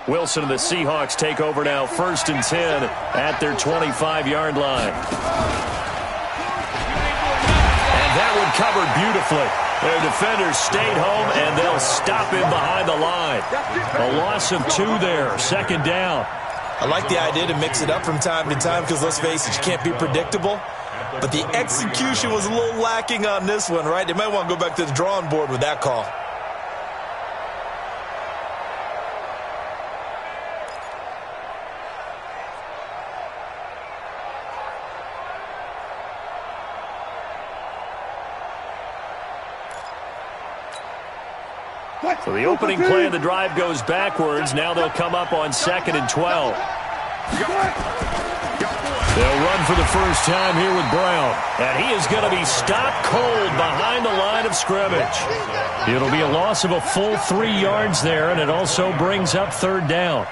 Wilson and the Seahawks take over now, 1st and 10 at their 25-yard line. And that one covered beautifully. Their defenders stayed home, and they'll stop him behind the line. A loss of 2 there, 2nd down. I like the idea to mix it up from time to time because, let's face it, you can't be predictable. But the execution was a little lacking on this one, right? They might want to go back to the drawing board with that call. So the opening play of the drive goes backwards. Now they'll come up on 2nd and 12. They'll run for the first time here with Brown. And he is going to be stopped cold behind the line of scrimmage. It'll be a loss of a full 3 yards there, and it also brings up 3rd down.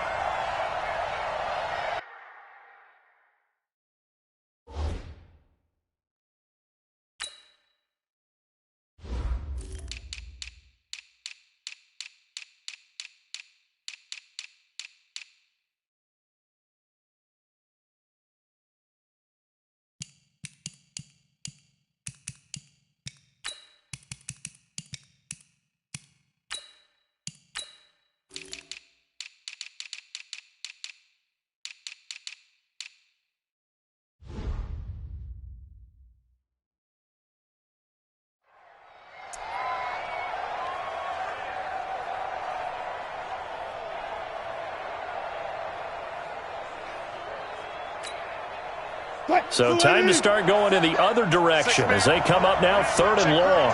So time to start going in the other direction as they come up now 3rd and long.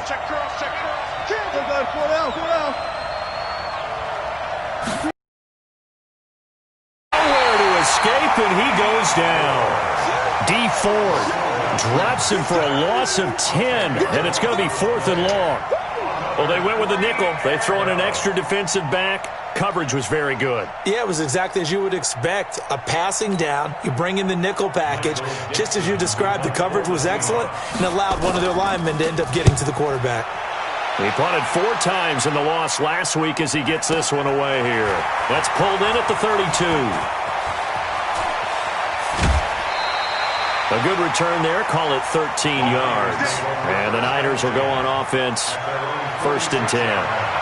Nowhere to escape, and he goes down. D Ford drops him for a loss of 10, and it's going to be 4th and long. Well, they went with a nickel. They throw in an extra defensive back. Coverage was very good. Yeah, it was exactly as you would expect. A passing down, you bring in the nickel package. Just as you described, the coverage was excellent and allowed one of their linemen to end up getting to the quarterback. He punted 4 times in the loss last week as he gets this one away here. That's pulled in at the 32. A good return there, call it 13 yards. And the Niners will go on offense, 1st and 10.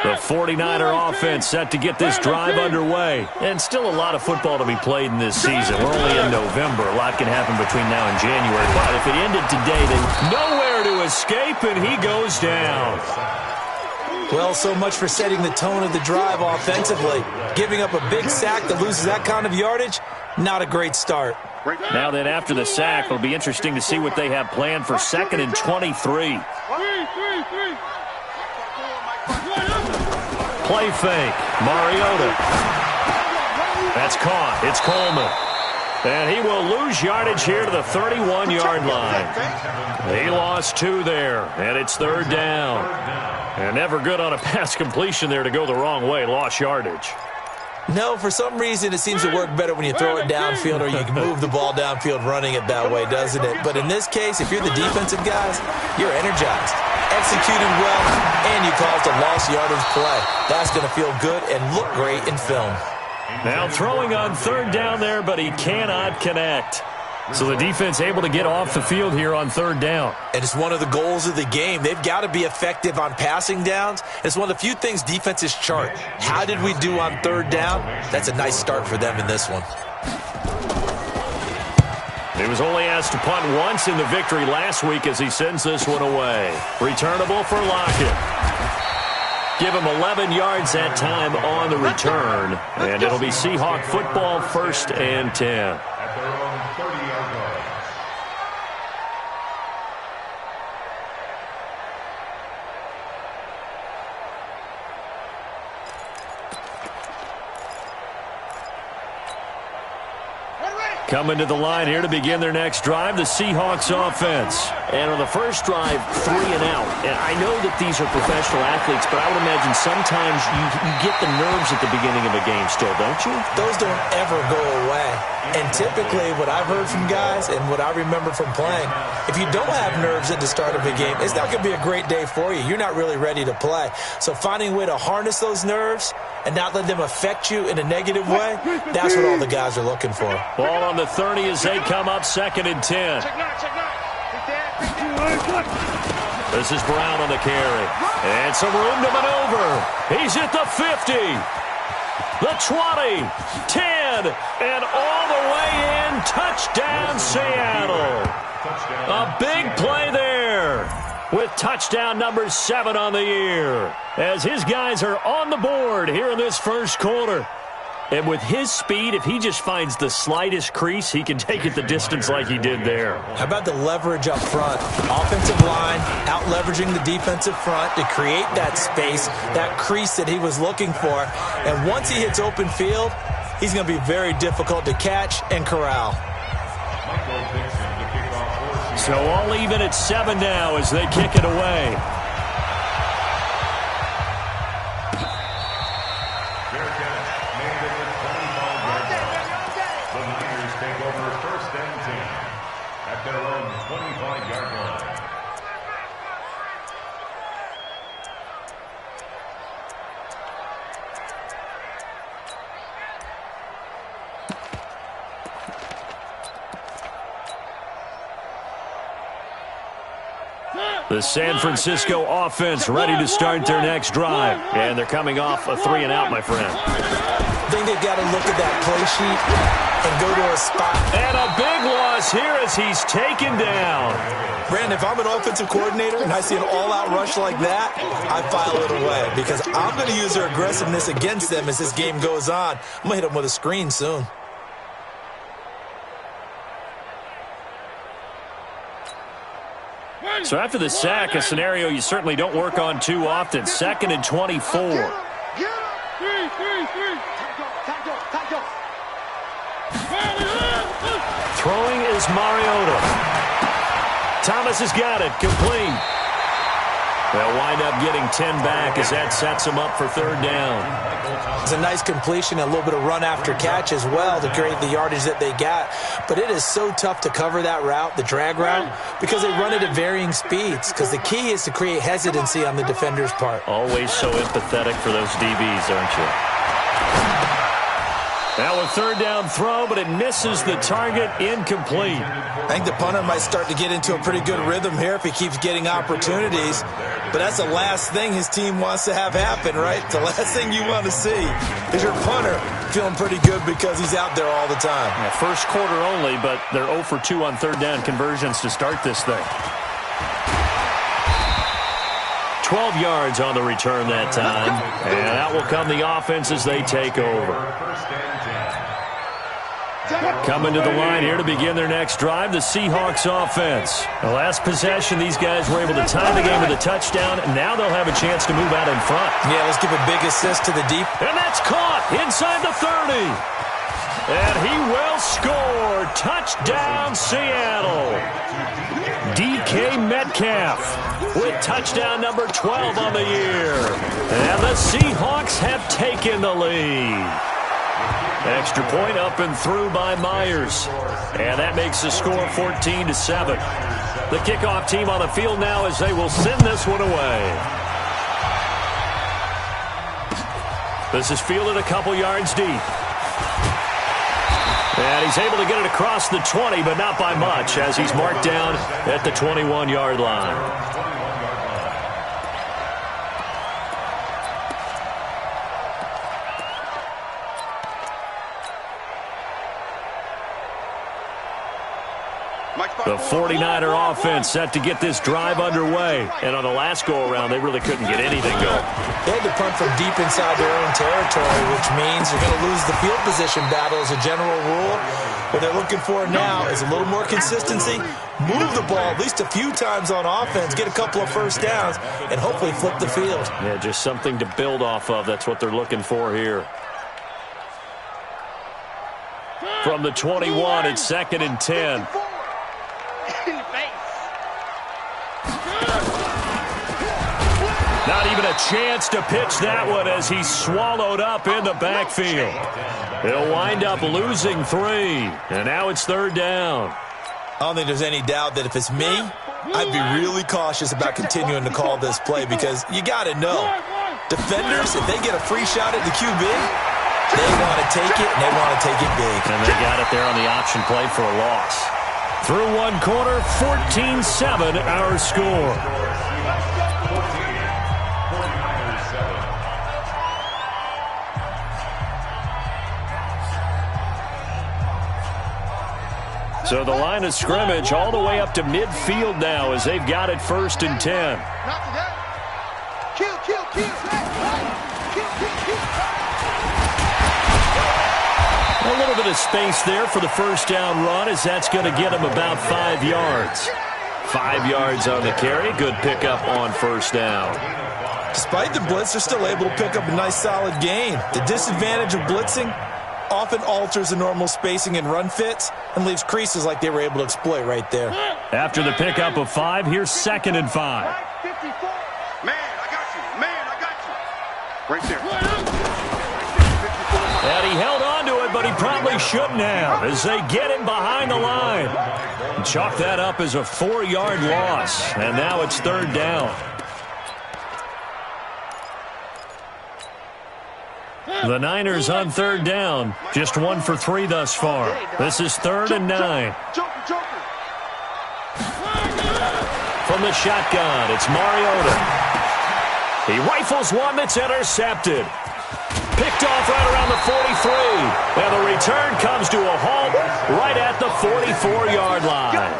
The 49er offense set to get this drive underway. And still a lot of football to be played in this season. We're only in November. A lot can happen between now and January. But if it ended today, then nowhere to escape, and he goes down. Well, so much for setting the tone of the drive offensively. Giving up a big sack that loses that kind of yardage, not a great start. Now then, after the sack, it'll be interesting to see what they have planned for 2nd and 23. Play fake. Mariota. That's caught. It's Coleman. And he will lose yardage here to the 31-yard line. He lost 2 there, and it's 3rd down. And never good on a pass completion there to go the wrong way. Lost yardage. No, for some reason it seems to work better when you throw it downfield or you can move the ball downfield running it that way, doesn't it? But in this case, if you're the defensive guys, you're energized, executing well, and you caused a lost yardage play. That's going to feel good and look great in film. Now throwing on 3rd down there, but he cannot connect. So the defense able to get off the field here on 3rd down. And it's one of the goals of the game. They've got to be effective on passing downs. It's one of the few things defenses chart. How did we do on 3rd down? That's a nice start for them in this one. He was only asked to punt once in the victory last week as he sends this one away. Returnable for Lockett. Give him 11 yards that time on the return. And it'll be Seahawk football, 1st and 10. Coming to the line here to begin their next drive, the Seahawks offense. And on the first drive, 3 and out. And I know that these are professional athletes, but I would imagine sometimes you get the nerves at the beginning of a game still, don't you? Those don't ever go away. And typically, what I've heard from guys and what I remember from playing, if you don't have nerves at the start of a game, it's not going to be a great day for you. You're not really ready to play. So finding a way to harness those nerves and not let them affect you in a negative way, that's what all the guys are looking for. Ball on the 30 as they come up 2nd and 10. This is Brown on the carry. And some room to maneuver. He's at the 50. The 20, 10, and all the way in. Touchdown, Seattle. A big play there with touchdown number 7 on the year as his guys are on the board here in this first quarter. And with his speed, if he just finds the slightest crease, he can take it the distance like he did there. How about the leverage up front? Offensive line out-leveraging the defensive front to create that space, that crease that he was looking for. And once he hits open field, he's going to be very difficult to catch and corral. So all even at 7 now as they kick it away. The San Francisco offense ready to start their next drive. And they're coming off a 3 and out, my friend. I think they've got to look at that play sheet and go to a spot. And a big loss here as he's taken down. Brandon, if I'm an offensive coordinator and I see an all-out rush like that, I file it away because I'm going to use their aggressiveness against them as this game goes on. I'm going to hit them with a screen soon. So after the sack, a scenario you certainly don't work on too often. 2nd and 24. Throwing is Mariota. Thomas has got it. Complete. They'll wind up getting 10 back as that sets them up for 3rd down. It's a nice completion, a little bit of run after catch as well to create the yardage that they got. But it is so tough to cover that route, the drag route, because they run it at varying speeds. Because the key is to create hesitancy on the defender's part. Always so empathetic for those DBs, aren't you? Now a 3rd down throw, but it misses the target, incomplete. I think the punter might start to get into a pretty good rhythm here if he keeps getting opportunities. But that's the last thing his team wants to have happen, right? The last thing you want to see is your punter feeling pretty good because he's out there all the time. Yeah, first quarter only, but they're 0 for 2 on 3rd down conversions to start this thing. 12 yards on the return that time. And that will come the offense as they take over. Coming to the line here to begin their next drive, the Seahawks offense. The last possession, these guys were able to tie the game with a touchdown, and now they'll have a chance to move out in front. Yeah, let's give a big assist to the deep. And that's caught inside the 30. And he will score. Touchdown, Seattle. DK Metcalf with touchdown number 12 on the year. And the Seahawks have taken the lead. Extra point up and through by Myers. And that makes the score 14-7. The kickoff team on the field now as they will send this one away. This is fielded a couple yards deep. And he's able to get it across the 20, but not by much as he's marked down at the 21-yard line. The 49er offense set to get this drive underway. And on the last go-around, they really couldn't get anything going. They had to punt from deep inside their own territory, which means you're going to lose the field position battle as a general rule. What they're looking for now is a little more consistency, move the ball at least a few times on offense, get a couple of first downs, and hopefully flip the field. Yeah, just something to build off of. That's what they're looking for here. From the 21, it's 2nd and 10. Not even a chance to pitch that one as he's swallowed up in the backfield. He'll wind up losing 3, and now it's 3rd down. I don't think there's any doubt that if it's me, I'd be really cautious about continuing to call this play because you got to know, defenders, if they get a free shot at the QB, they want to take it, and they want to take it big. And they got it there on the option play for a loss. Through one quarter, 14-7 our score. So the line of scrimmage all the way up to midfield now as they've got it 1st and 10. A little bit of space there for the first down run as that's going to get him about 5 yards. 5 yards on the carry. Good pickup on 1st down. Despite the blitz, they're still able to pick up a nice solid gain. The disadvantage of blitzing often alters the normal spacing and run fits and leaves creases like they were able to exploit right there. After the pickup of 5, here's 2nd and 5. Man, I got you. Man, I got you. Right there. And he held on to it, but he probably shouldn't have as they get him behind the line. Chalk that up as a 4-yard loss, and now it's 3rd down. The Niners on 3rd down. Just 1 for 3 thus far. This is 3rd and 9. From the shotgun, it's Mariota. He rifles one that's intercepted. Picked off right around the 43. And the return comes to a halt right at the 44-yard line.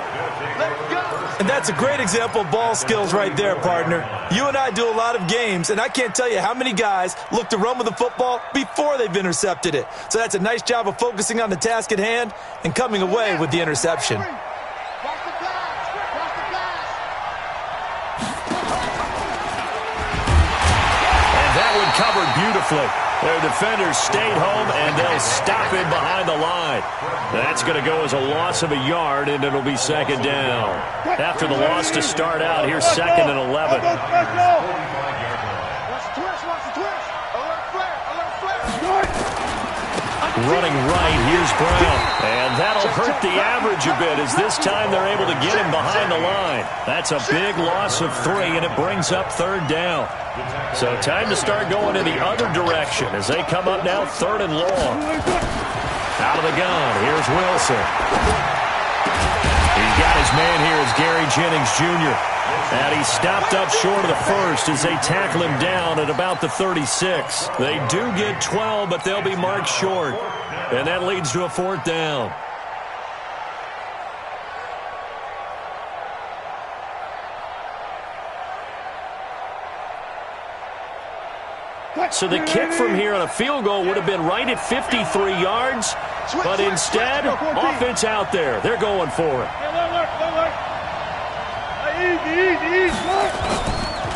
And that's a great example of ball skills right there, partner. You and I do a lot of games, and I can't tell you how many guys look to run with the football before they've intercepted it. So that's a nice job of focusing on the task at hand and coming away with the interception. Covered beautifully. Their defenders stayed home, and they'll stop him behind the line. That's going to go as a loss of a yard, and it'll be 2nd down. After the loss to start out, here's 2nd and 11. Running right, here's Brown. And that'll hurt the average a bit as this time they're able to get him behind the line. That's a big loss of 3, and it brings up 3rd down. So time to start going in the other direction as they come up now 3rd and long. Out of the gun, here's Wilson. He's got his man here as Gary Jennings Jr. And he stopped up short of the first as they tackle him down at about the 36. They do get 12, but they'll be marked short. And that leads to a 4th down. So the kick from here on a field goal would have been right at 53 yards, but instead, offense out there. They're going for it.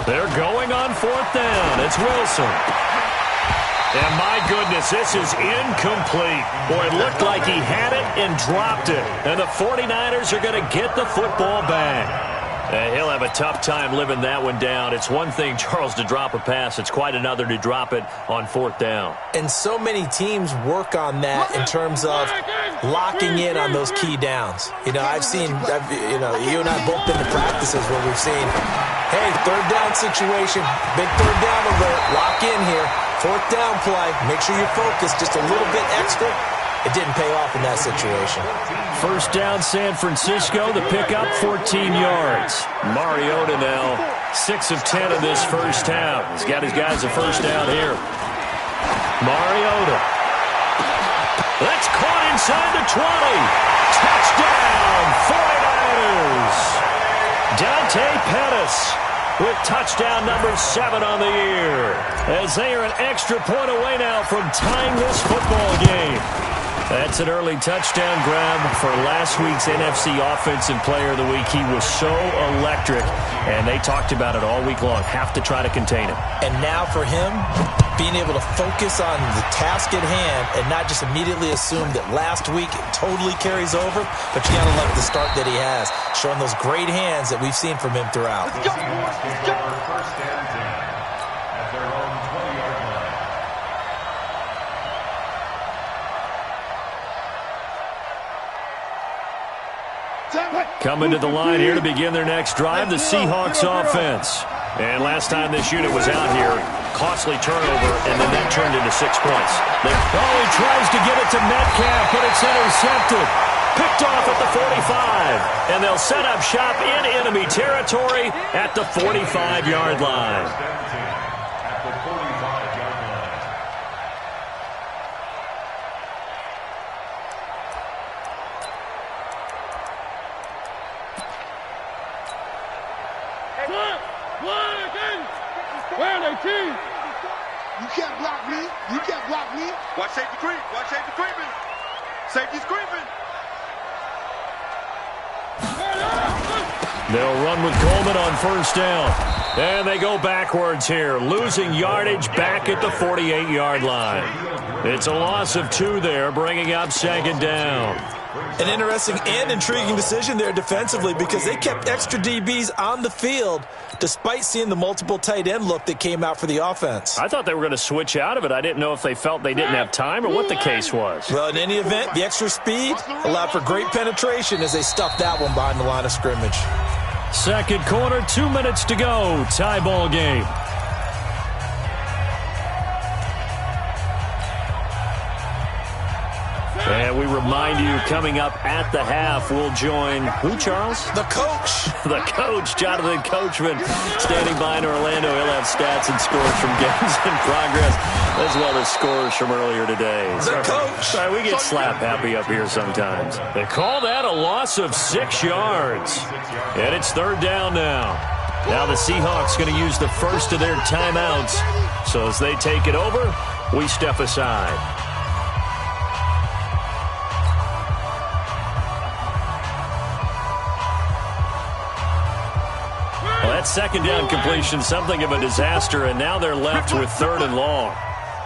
They're going on 4th down. It's Wilson. And my goodness, this is incomplete. Boy, it looked like he had it and dropped it. And the 49ers are going to get the football back. He'll have a tough time living that one down. It's one thing, Charles, to drop a pass. It's quite another to drop it on 4th down. And so many teams work on that in terms of locking in on those key downs. You know, you and I both been to practices where we've seen, hey, 3rd down situation, big 3rd down alert, lock in here. 4th down play, make sure you're focused just a little bit extra. It didn't pay off in that situation. 1st down, San Francisco. The pickup, 14 yards. Mariota now 6 of 10 in this first half. He's got his guys a 1st down here. Mariota. That's caught inside the 20. Touchdown, 49ers. Dante Pettis with touchdown number 7 on the year. As they are an extra point away now from tying this football game. That's an early touchdown grab for last week's NFC Offensive Player of the Week. He was so electric, and they talked about it all week long. Have to try to contain him. And now for him, being able to focus on the task at hand and not just immediately assume that last week totally carries over, but you got to love the start that he has, showing those great hands that we've seen from him throughout. Let's go, boys. Let's go. First and 10 at their own 20-yard line. Coming to the line here to begin their next drive, the Seahawks offense. And last time this unit was out here, costly turnover, and then that turned into 6 points. He tries to get it to Metcalf, but it's intercepted. Picked off at the 45. And they'll set up shop in enemy territory at the 45-yard line. At the 45-yard line. You can't block me. You can't block me. Watch safety creep. Watch safety creeping. Safety's creeping. They'll run with Coleman on first down. And they go backwards here, losing yardage back at the 48-yard line. It's a loss of 2 there, bringing up second down. An interesting and intriguing decision there defensively because they kept extra DBs on the field despite seeing the multiple tight end look that came out for the offense. I thought they were going to switch out of it. I didn't know if they felt they didn't have time or what the case was. Well, in any event, the extra speed allowed for great penetration as they stuffed that one behind the line of scrimmage. Second quarter, 2 minutes to go. Tie ball game. And we remind you, coming up at the half, we'll join who, Charles? The coach. The coach, Jonathan Coachman, standing by in Orlando. He'll have stats and scores from games in progress, as well as scores from earlier today. The coach. Sorry, we get slap happy up here sometimes. They call that a loss of 6 yards. And it's third down now. Now the Seahawks going to use the first of their timeouts. So as they take it over, we step aside. Well, that second down completion, something of a disaster, and now they're left with third and long.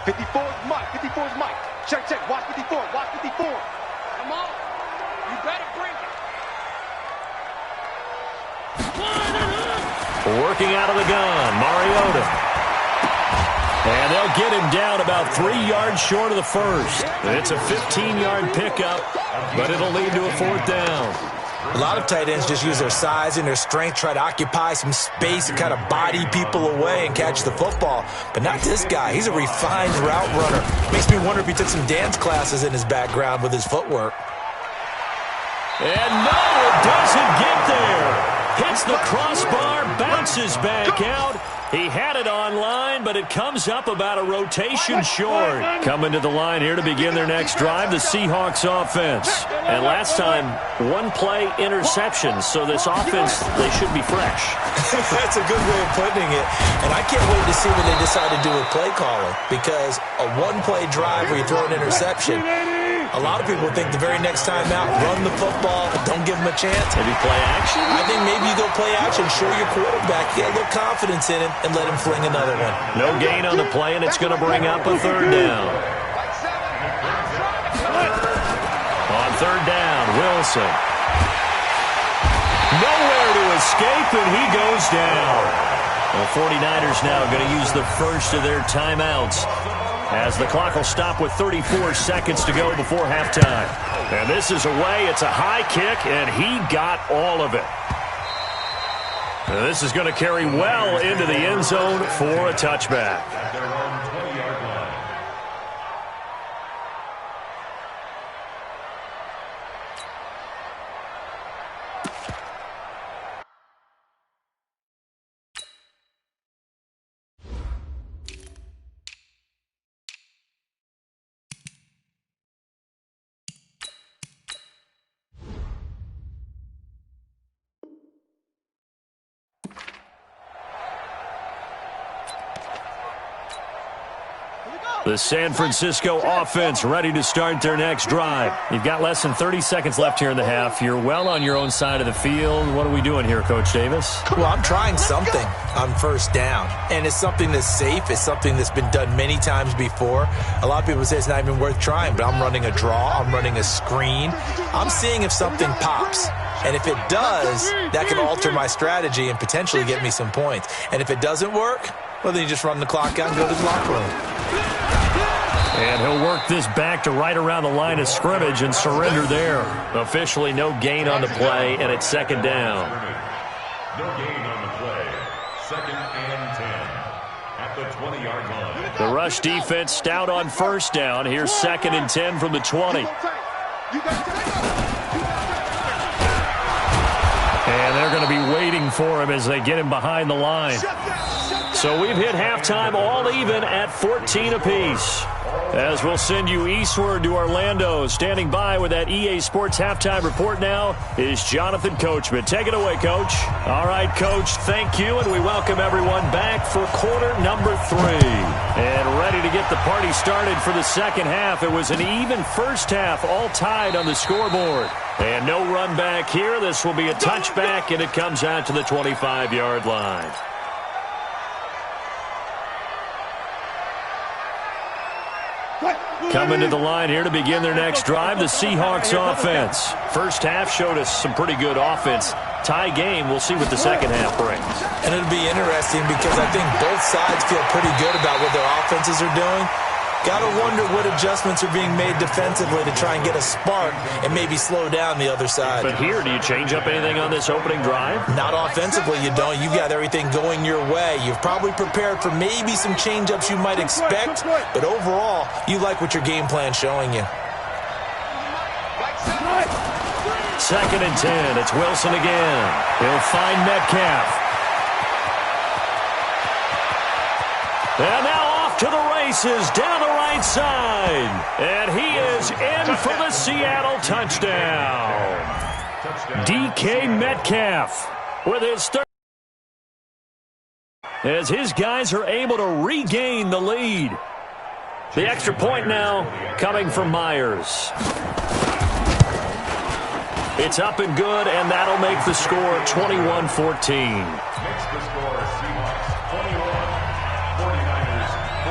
54 is Mike. 54 is Mike. Check, check. Watch 54. Watch 54. Come on. You better bring it. Working out of the gun, Mariota. And they'll get him down about 3 yards short of the first. It's a 15-yard pickup, but it'll lead to a fourth down. A lot of tight ends just use their size and their strength, try to occupy some space and kind of body people away and catch the football. But not this guy. He's a refined route runner. Makes me wonder if he took some dance classes in his background with his footwork. And no, it doesn't get there. Hits the crossbar, bounces back out. He had it online, but it comes up about a rotation short. Coming to the line here to begin their next drive, the Seahawks offense. And last time, 1-play interception, so this offense, they should be fresh. That's a good way of putting it. And I can't wait to see what they decide to do with play calling, because a 1-play drive where you throw an interception, a lot of people think the very next time out, run the football, don't give them a chance. Maybe play action? I think maybe you go play action, show your quarterback, get a little confidence in him, and let him fling another one. No gain on the play, and it's going to bring up a third down. On third down, Wilson. Nowhere to escape, and he goes down. The 49ers now going to use the first of their timeouts, as the clock will stop with 34 seconds to go before halftime. And this is away. It's a high kick, and he got all of it. And this is going to carry well into the end zone for a touchback. At their own 20-yard line. The San Francisco offense ready to start their next drive. You've got less than 30 seconds left here in the half. You're well on your own side of the field. What are we doing here, Coach Davis? Well, I'm trying something on first down, and it's something that's safe. It's something that's been done many times before. A lot of people say it's not even worth trying, but I'm running a draw. I'm running a screen. I'm seeing if something pops. And if it does, that can alter my strategy and potentially get me some points. And if it doesn't work, well, then you just run the clock out and go to the locker room. And he'll work this back to right around the line of scrimmage and surrender there. Officially no gain on the play, and it's second down. No gain on the play. Second and 10 at the 20-yard line. The rush defense stout on first down. Here's second and 10 from the 20. And they're going to be waiting for him as they get him behind the line. So we've hit halftime all even at 14 apiece. As we'll send you eastward to Orlando. Standing by with that EA Sports halftime report now is Jonathan Coachman. Take it away, Coach. All right, Coach, thank you, and we welcome everyone back for quarter number 3. And ready to get the party started for the second half. It was an even first half, all tied on the scoreboard. And no run back here. This will be a touchback, and it comes out to the 25-yard line. Coming to the line here to begin their next drive, the Seahawks offense. First half showed us some pretty good offense. Tie game, we'll see what the second half brings. And it'll be interesting because I think both sides feel pretty good about what their offenses are doing. Got to wonder what adjustments are being made defensively to try and get a spark and maybe slow down the other side. But here, do you change up anything on this opening drive? Not offensively, you don't. You've got everything going your way. You've probably prepared for maybe some change-ups you might expect, but overall, you like what your game plan's showing you. Second and 10. It's Wilson again. He'll find Metcalf. And now off to the races down the right side. And he is in for the Seattle touchdown. DK Metcalf with his third. As his guys are able to regain the lead. The extra point now coming from Myers. It's up and good, and that'll make the score 21-14.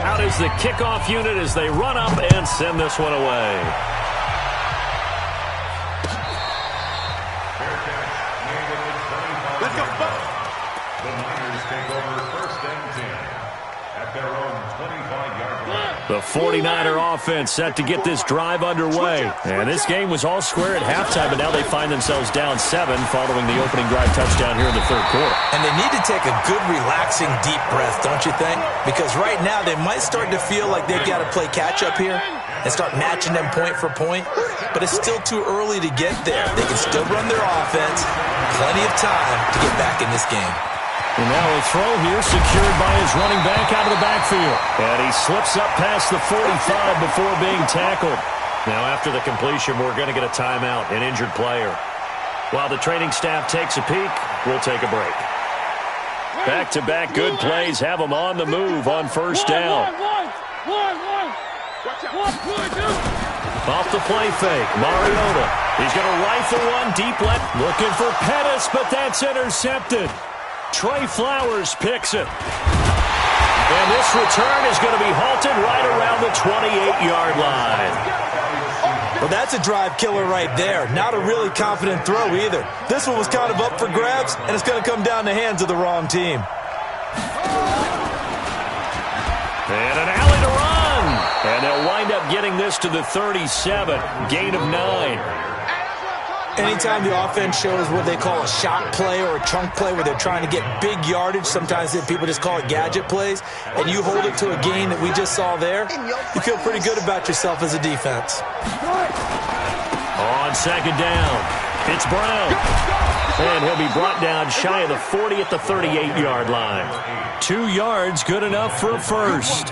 Out is the kickoff unit as they run up and send this one away. Let's go. The Niners take over first and 10 at their own 25-yard line. The 49er offense set to get this drive underway. And this game was all square at halftime, but now they find themselves down 7 following the opening drive touchdown here in the third quarter. And they need to take a good, relaxing, deep breath, don't you think? Because right now they might start to feel like they've got to play catch-up here and start matching them point for point. But it's still too early to get there. They can still run their offense. Plenty of time to get back in this game. And now a throw here secured by his running back out of the backfield. And he slips up past the 45 before being tackled. Now after the completion, we're going to get a timeout, an injured player. While the training staff takes a peek, we'll take a break. Back-to-back good plays have them on the move on first down. Off the play fake, Mariota. He's going to rifle one deep left. Looking for Pettis, but that's intercepted. Trey Flowers picks it. And this return is going to be halted right around the 28-yard line. Well, that's a drive killer right there. Not a really confident throw either. This one was kind of up for grabs, and it's going to come down the hands of the wrong team. And an alley to run. And they'll wind up getting this to the 37. Gain of 9. Anytime the offense shows what they call a shot play or a chunk play where they're trying to get big yardage, sometimes people just call it gadget plays, and you hold it to a gain that we just saw there, you feel pretty good about yourself as a defense. On second down, it's Brown. And he'll be brought down shy of the 40 at the 38-yard line. 2 yards, good enough for a first.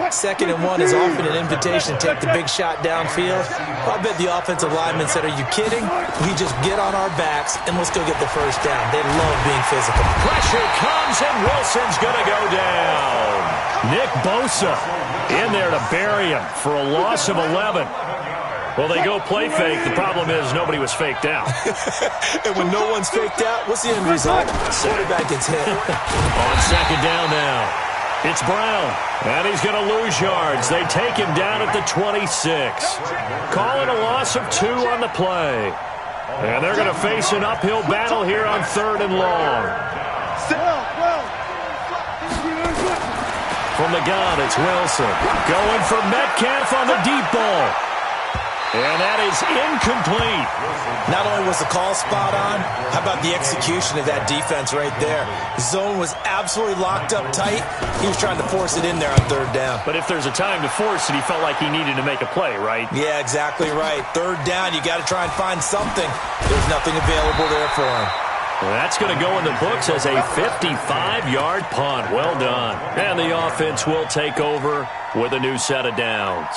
Second and 1 is often an invitation to take the big shot downfield. I bet the offensive lineman said, are you kidding? We just get on our backs and let's go get the first down. They love being physical. Pressure comes and Wilson's going to go down. Nick Bosa in there to bury him for a loss of 11. Well, they go play fake. The problem is nobody was faked out. And when no one's faked out, what's the end result? Quarterback gets hit. On second down now, it's Brown. And he's going to lose yards. They take him down at the 26. Calling a loss of 2 on the play. And they're going to face an uphill battle here on 3rd and long. From the gun, it's Wilson. Going for Metcalf on the deep ball. And that is incomplete. Not only was the call spot on, how about the execution of that defense right there? Zone was absolutely locked up tight. He was trying to force it in there on 3rd down. But if there's a time to force it, he felt like he needed to make a play, right? Yeah, exactly right. 3rd down, you got to try and find something. There's nothing available there for him. Well, that's going to go in the books as a 55-yard punt. Well done. And the offense will take over with a new set of downs.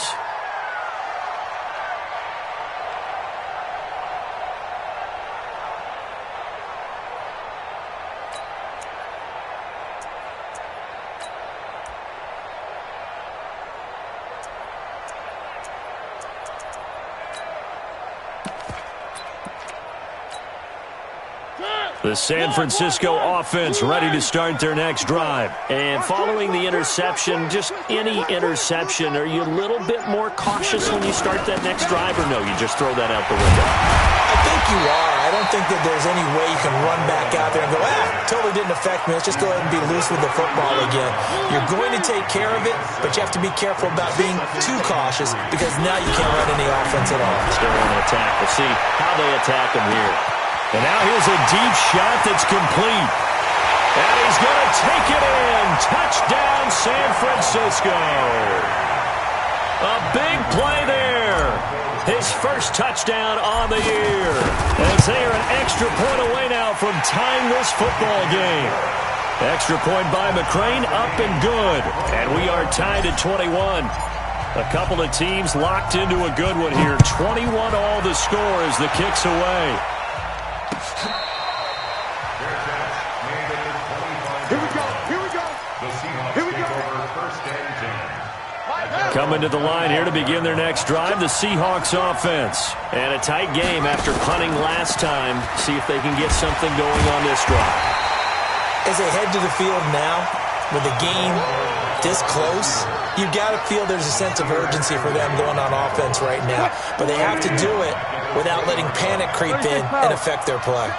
The San Francisco offense ready to start their next drive. And following the interception, just any interception, are you a little bit more cautious when you start that next drive, or no, you just throw that out the window? I think you are. I don't think that there's any way you can run back out there and go, totally didn't affect me. Let's just go ahead and be loose with the football again. You're going to take care of it, but you have to be careful about being too cautious because now you can't run any offense at all. Still on an attack. We'll see how they attack him here. And now here's a deep shot that's complete. And he's going to take it in. Touchdown, San Francisco. A big play there. His first touchdown on the year. As they are an extra point away now from tying this football game. Extra point by McCrane, up and good. And we are tied at 21. A couple of teams locked into a good one here. 21 all the score as the kick's away. Coming to the line here to begin their next drive, the Seahawks offense. And a tight game after punting last time. See if they can get something going on this drive. As they head to the field now, with the game this close, you've got to feel there's a sense of urgency for them going on offense right now. But they have to do it without letting panic creep in and affect their play.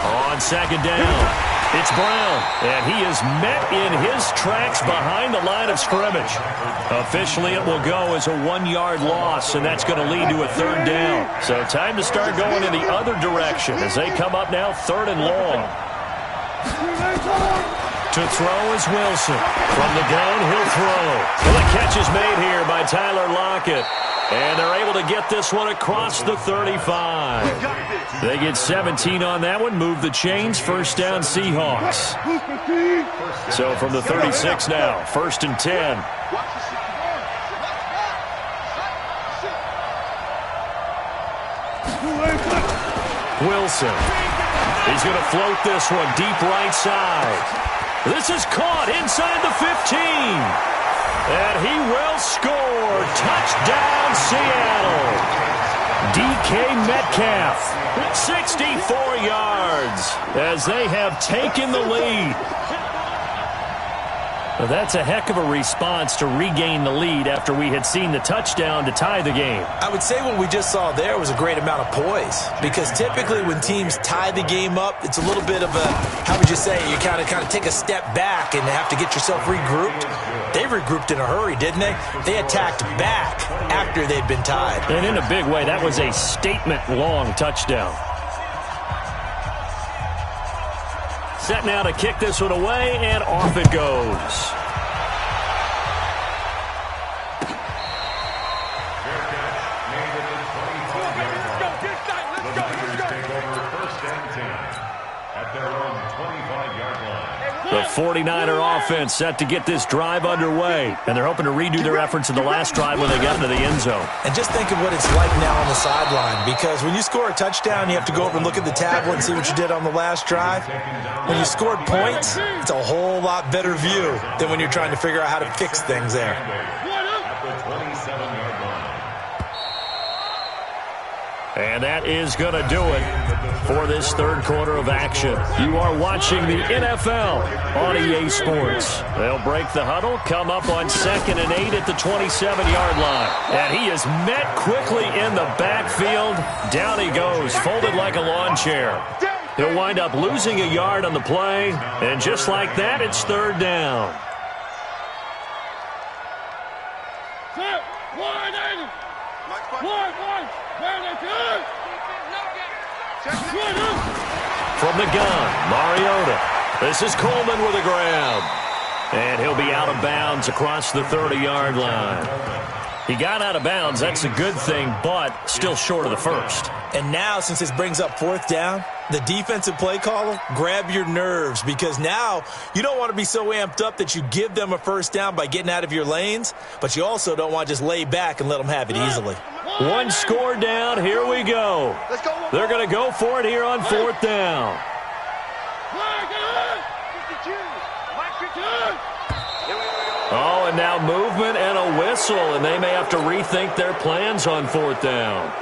On second down. It's Brown, and he is met in his tracks behind the line of scrimmage. Officially, it will go as a 1-yard loss, and that's going to lead to a 3rd down. So time to start going in the other direction as they come up now 3rd and long. To throw is Wilson. From the gun, he'll throw. Well, the catch is made here by Tyler Lockett. And they're able to get this one across the 35. They get 17 on that one, move the chains, 1st down Seahawks. So from the 36 now, 1st and 10. Wilson. He's going to float this one deep right side. This is caught inside the 15. And he will score. Touchdown, Seattle. DK Metcalf, 64 yards as they have taken the lead. Well, that's a heck of a response to regain the lead after we had seen the touchdown to tie the game. I would say what we just saw there was a great amount of poise, because typically when teams tie the game up, it's a little bit of a, how would you say, you kind of take a step back and have to get yourself regrouped. They regrouped in a hurry, didn't they? They attacked back after they'd been tied. And in a big way, that was a statement-long touchdown. Set now to kick this one away, and off it goes. The 49er offense set to get this drive underway, and they're hoping to redo their efforts in the last drive when they got into the end zone. And just think of what it's like now on the sideline, because when you score a touchdown, you have to go over and look at the tablet and see what you did on the last drive. When you scored points, it's a whole lot better view than when you're trying to figure out how to fix things there. And that is going to do it for this third quarter of action. You are watching the NFL on EA Sports. They'll break the huddle, come up on 2nd and 8 at the 27-yard line. And he is met quickly in the backfield. Down he goes, folded like a lawn chair. He'll wind up losing a yard on the play. And just like that, it's third down. From the gun, Mariota. This is Coleman with a grab. And he'll be out of bounds across the 30-yard line. He got out of bounds. That's a good thing, but still short of the first. And now, since this brings up fourth down, the defensive play caller, grab your nerves, because now you don't want to be so amped up that you give them a first down by getting out of your lanes, but you also don't want to just lay back and let them have it easily. One score down. Here we go. They're going to go for it here on fourth down. Oh, and now movement and a whistle, and they may have to rethink their plans on fourth down.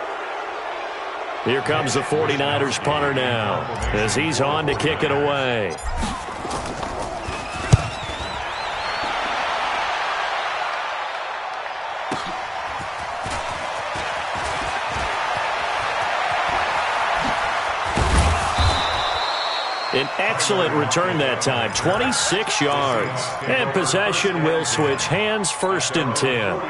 Here comes the 49ers punter now as he's on to kick it away. An excellent return that time, 26 yards. And possession will switch hands, 1st and 10.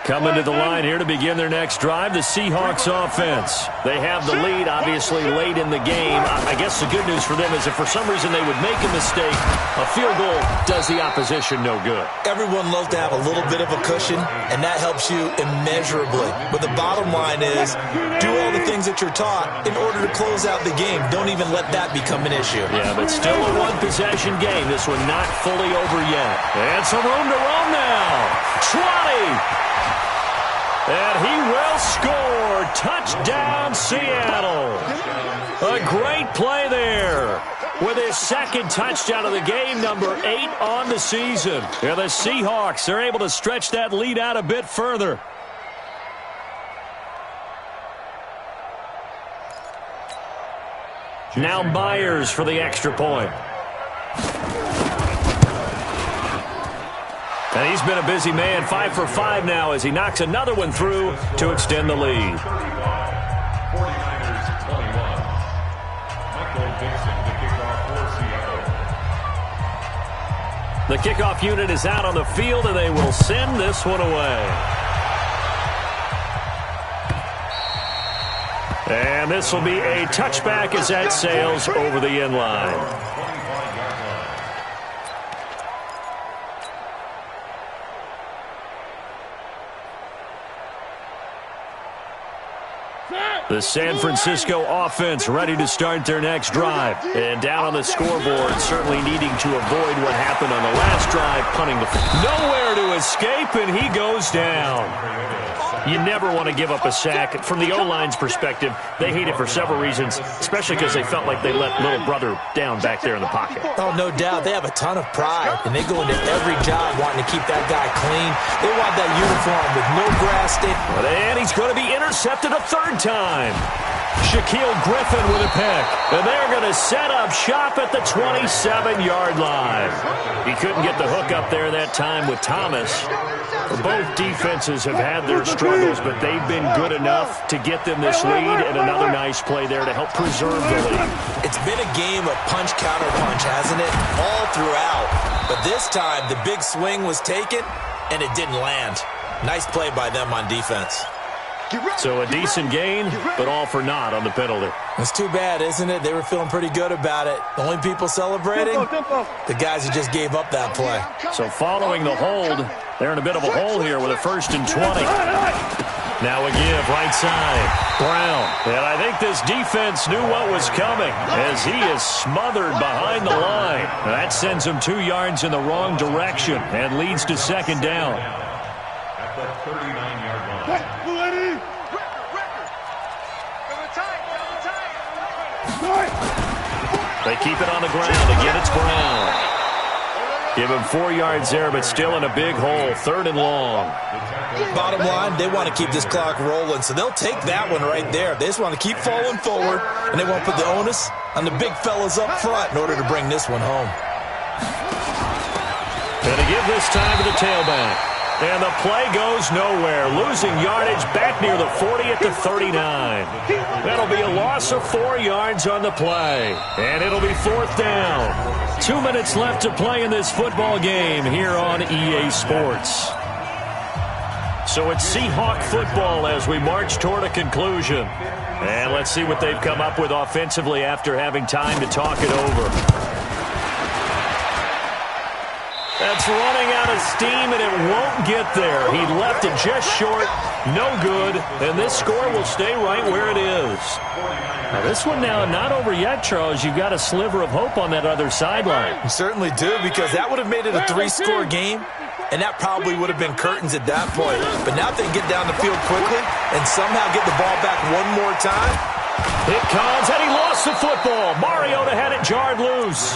Coming to the line here to begin their next drive, the Seahawks offense. They have the lead, obviously, late in the game. I guess the good news for them is if for some reason they would make a mistake, a field goal does the opposition no good. Everyone loves to have a little bit of a cushion, and that helps you immeasurably. But the bottom line is, do all the things that you're taught in order to close out the game. Don't even let that become an issue. Yeah, but still a one-possession game. This one not fully over yet. And some room to roam now. 20. And he will score. Touchdown, Seattle. A great play there with his second touchdown of the game, number 8 on the season. Yeah, the Seahawks are able to stretch that lead out a bit further. Now Myers for the extra point. And he's been a busy man, 5 for 5 now as he knocks another one through to extend the lead. 49ers 21. Michael Dixon to kick off for Seattle. The kickoff unit is out on the field, and they will send this one away. And this will be a touchback as that sails over the end line. The San Francisco offense ready to start their next drive. And down on the scoreboard, certainly needing to avoid what happened on the last drive, punting the nowhere to escape, and he goes down. You never want to give up a sack. From the O-line's perspective, they hate it for several reasons, especially because they felt like they let little brother down back there in the pocket. Oh, no doubt. They have a ton of pride, and they go into every job wanting to keep that guy clean. They want that uniform with no grass stain. And he's going to be intercepted a third time. Shaquille Griffin with a pick. And they're going to set up shop at the 27-yard line. He couldn't get the hook up there that time with Thomas. Both defenses have had their struggles, but they've been good enough to get them this lead, and another nice play there to help preserve the lead. It's been a game of punch, counter punch, hasn't it? All throughout. But this time, the big swing was taken, and it didn't land. Nice play by them on defense. So a decent gain, but all for naught on the penalty. It's too bad, isn't it? They were feeling pretty good about it. The only people celebrating, the guys who just gave up that play. So following the hold, they're in a bit of a hole here with a 1st and 20. Now a give, right side. Brown. And I think this defense knew what was coming as he is smothered behind the line. That sends him 2 yards in the wrong direction and leads to second down. At the 39-yard line. They keep it on the ground. Again, it's Brown. Give him 4 yards there, but still in a big hole. 3rd and long. Bottom line, they want to keep this clock rolling, so they'll take that one right there. They just want to keep falling forward, and they want to put the onus on the big fellas up front in order to bring this one home. Going to give this time to the tailback. And the play goes nowhere. Losing yardage back near the 40 at the 39. That'll be a loss of 4 yards on the play. And it'll be 4th down. 2 minutes left to play in this football game here on EA Sports. So it's Seahawk football as we march toward a conclusion. And let's see what they've come up with offensively after having time to talk it over. That's running out of steam, and it won't get there. He left it just short. No good. And this score will stay right where it is. Now, this one now not over yet, Charles. You've got a sliver of hope on that other sideline. You certainly do, because that would have made it a 3-score game, and that probably would have been curtains at that point. But now if they can get down the field quickly and somehow get the ball back one more time. It comes, and he lost the football. Mariota had it jarred loose.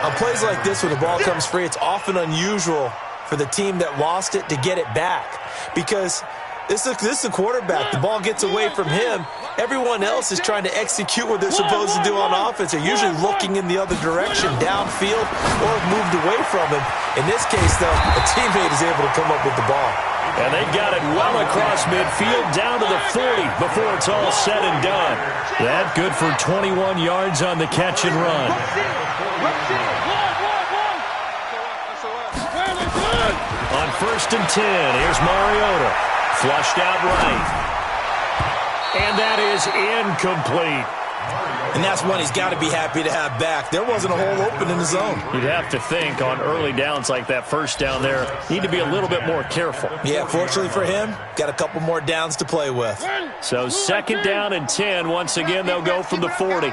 On plays like this, when the ball comes free, it's often unusual for the team that lost it to get it back, because this is the quarterback. The ball gets away from him. Everyone else is trying to execute what they're supposed to do on offense. They're usually looking in the other direction, downfield, or moved away from him. In this case, though, a teammate is able to come up with the ball. And they've got it well across midfield down to the 40 before it's all said and done. That good for 21 yards on the catch and run. On 1st and 10, here's Mariota. Flushed out right. And that is incomplete. And that's one he's got to be happy to have back. There wasn't a hole open in the zone. You'd have to think on early downs like that, first down there, need to be a little bit more careful. Yeah, fortunately for him, got a couple more downs to play with. So 2nd down and 10. Once again, they'll go from the 40.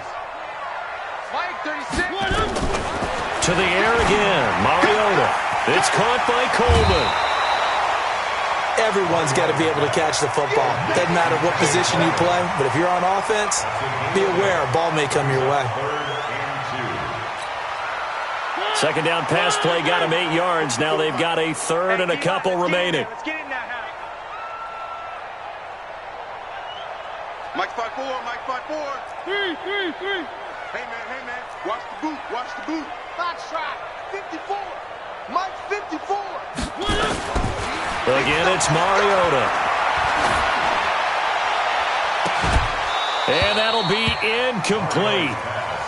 To the air again. Mariota. It's caught by Coleman. Everyone's got to be able to catch the football. Doesn't matter what position you play, but if you're on offense, be aware a ball may come your way. 2nd down pass play got him 8 yards. Now they've got a 3rd and a couple remaining. Mike 5-4, Mike 5-4. 3. Hey man, watch the boot, watch the boot. Box shot, 54. Mike 54. Again, it's Mariota. And that'll be incomplete.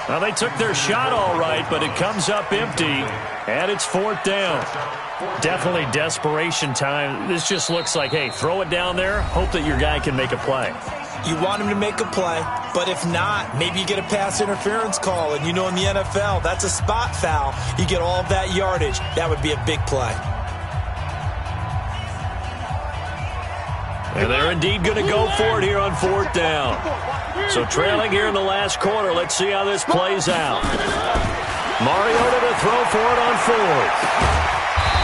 Now, they took their shot all right, but it comes up empty, and it's 4th down. Definitely desperation time. This just looks like, hey, throw it down there, hope that your guy can make a play. You want him to make a play, but if not, maybe you get a pass interference call, and you know in the NFL, that's a spot foul. You get all of that yardage. That would be a big play. And they're indeed going to go for it here on 4th down. So trailing here in the last quarter, let's see how this plays out. Mariota to throw for it on 4th.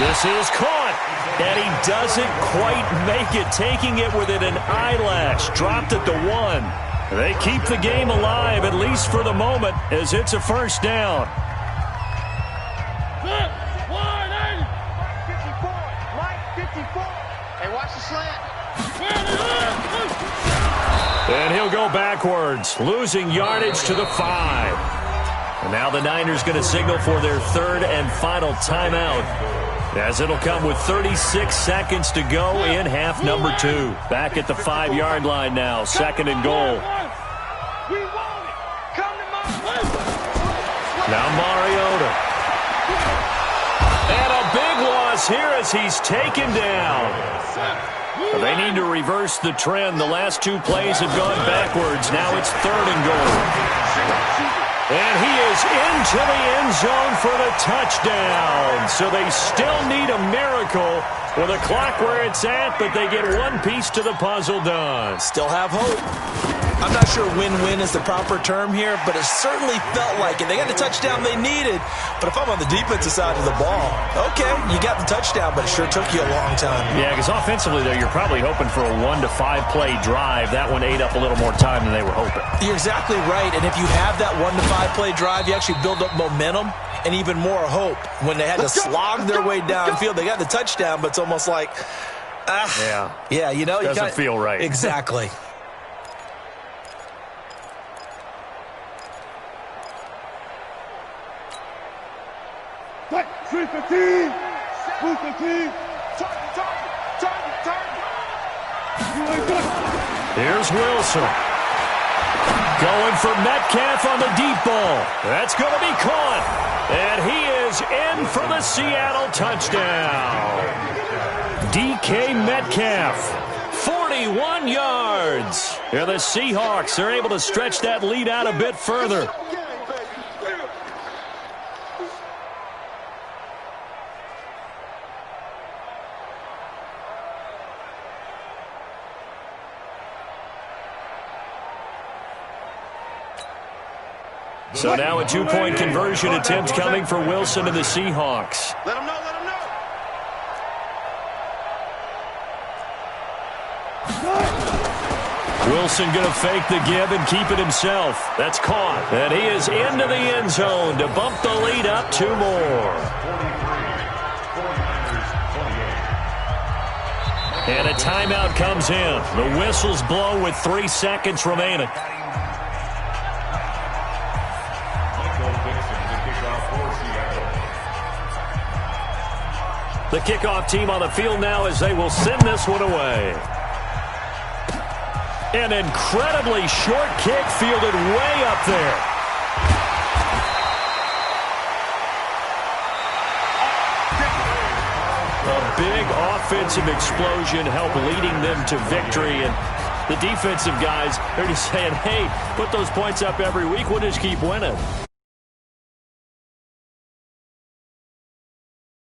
This is caught, and he doesn't quite make it, taking it within an eyelash. Dropped at the 1. They keep the game alive, at least for the moment, as it's a 1st down. Mike 54. Hey, watch the slant. And he'll go backwards, losing yardage to the 5. And now the Niners going to signal for their 3rd and final timeout, as it'll come with 36 seconds to go in half number 2. Back at the 5-yard line now, 2nd and goal. Now Mariota. And a big loss here as he's taken down. They need to reverse the trend. The last 2 plays have gone backwards. Now it's 3rd and goal. And he is is into the end zone for the touchdown. So they still need a miracle with the clock where it's at, but they get one piece to the puzzle done. Still have hope. I'm not sure win-win is the proper term here, but it certainly felt like it. They got the touchdown they needed, but if I'm on the defensive side of the ball, okay, you got the touchdown, but it sure took you a long time. Yeah, because offensively, though, you're probably hoping for a 1 to 5 play drive. That one ate up a little more time than they were hoping. You're exactly right, and if you have that 1 to 5 play drive, you actually build up momentum and even more hope. When they had to slog their way downfield, they got the touchdown, but it's almost like, yeah, you know, doesn't feel right. Exactly. Here's Wilson. Going for Metcalf on the deep ball. That's going to be caught. And he is in for the Seattle touchdown. DK Metcalf, 41 yards. And the Seahawks are able to stretch that lead out a bit further. So now a 2-point conversion attempt coming for Wilson and the Seahawks. Let him know, let him know. Wilson going to fake the give and keep it himself. That's caught. And he is into the end zone to bump the lead up 2 more. And a timeout comes in. The whistles blow with 3 seconds remaining. The kickoff team on the field now as they will send this one away. An incredibly short kick fielded way up there. A big offensive explosion helped leading them to victory. And the defensive guys, they're just saying, hey, put those points up every week. We'll just keep winning.